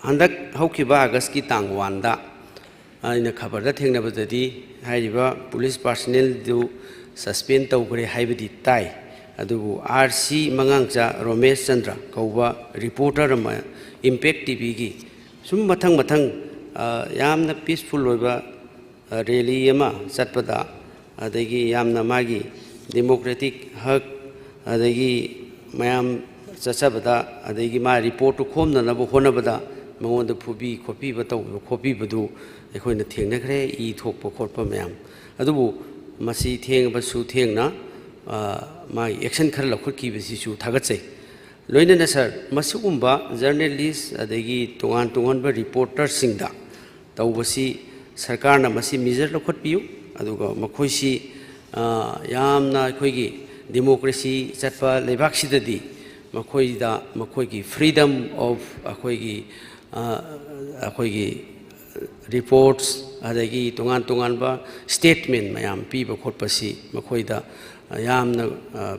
हंदक हौखिबा अगस्त की तांग वानदा अइना खबरदा थेंगनबददी हाइरिबा police personal दु suspend तौग्रे हाइबदी ताई अदुबु आरसी मंगांगचा रोमेश चंद्र कौबा रिपोर्टर अमा इम्पैक्ट टीवी की सुम मथंग मथंग यामना पीसफुल होइबा रैली अमा चटपदा अदगी यामना मागी डेमोक्रेटिक हक अदगी मयाम चचबदा अदगी मा रिपोर्ट खोमननबो होनबदा मंगोंद फुबी खोपी बतौ खोपी बदु अखोइना थेंगनखरे ई थोकप खोप मयाम अदुबु मसी थेंगबसु थेंगना मागी एक्शन खर लखुटकीबसिसु थागतसै लोइनना सर मसुगुंबा जर्नलिस्ट अदगी तोगान तोगानबा रिपोर्टर सिंगदा तौबसी सरकारना मसी मेजर लखुटपियु अदुगा मखोइसी यामना अखोइगी डेमोक्रेसी चटपा लेबाकसिददी मखोइदा मखोइगी फ्रीडम ऑफ अखोइगी रिपोर्ट्स अदगी तोगान तोगानबा स्टेटमेंट मयाम पीबा खोटपसी मखोइदा यामना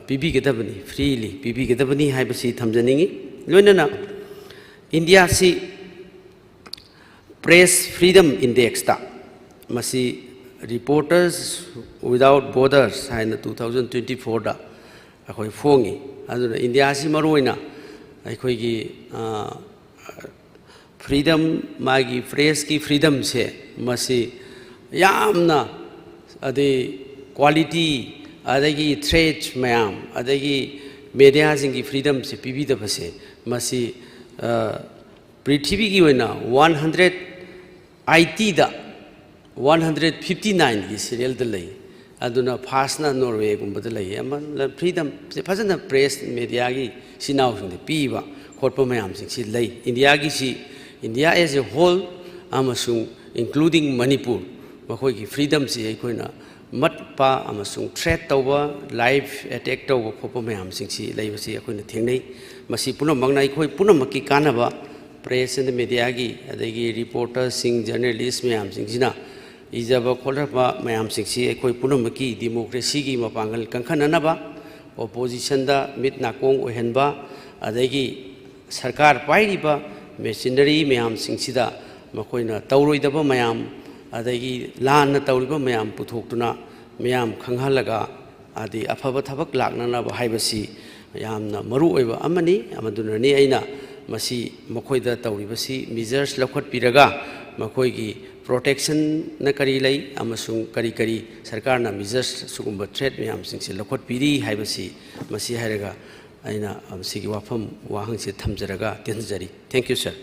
पीबीगदबनी फ्रीली पीबीगदबनी हाइबसी थमजनिंगी लोइनना इंडिया सी प्रेस फ्रीडम इंडेक्स ता मसी रिपोर्टर्स विदाउट बॉर्डर्स हाइना 2024 दा अखोइ फोंगी अदुना इंडिया सी मरोइना अखोइगी फ्रीडम मागी प्रेस की फ्रीडम से मसी यामना अदे क्वालिटी अदगी थ्रेट मयाम अदगी मीडिया जिंगी फ्रीडम से पीबीदबसे मसी पृथ्वी की वना 180 दा 159 की सीरियल द लई अदुना फासना नॉर्वे गुंबद लई अमन फ्रीडम से फजना प्रेस मीडिया की सिनाव सिंग पीबा खोटप मयाम सिंग सि लई इंडिया की सी इंडिया एज ए होल अमसुंग इंक्लूडिंग मणिपुर मखोई की फ्रीडम से अखोइना मटपा अमसुंग थ्रेट तौबा लाइफ अटैक तौबा खोप मयाम सिंग सि लईबसी अखोइना थेंगनै मसी पुनमंगना अखोइ पुनमकी कानबा प्रेस एंड मीडिया की अदगी रिपोर्टर सिंग जर्नलिस्ट मयाम सिंगसिना इजबा खोलबा मयाम सिंगसि अखोइ पुनमकी डेमोक्रेसी की मपांगल कंखननबा ओपोजिशन दा मिट नाकोंग ओहनबा अदगी सरकार पाइरिबा मेशिनरी मयाम सिंगसिदा मखोइना तौरोइदबा मयाम अदगी लान तौरिबा मयाम पुथोक्तुना मयाम खंगहलगा आदि अफबा थबक लाकननबा हाइबसी यामना मरु ओइबा अमनी अमदुननी अइना मसी मखोइदा तौरिबसी मेजर्स लखोटपिरगा मखोइगी प्रोटेक्शन न करी लई अमसुंग करी करी सरकार ना मेजर्स सुगुंबा थ्रेट मयाम सिंगसि लखोटपिरी हाइबसी मसी हाइरगा अइना अमसिगी वाफम वाहंगसे थमजरगा तेनजरी थैंक यू सर।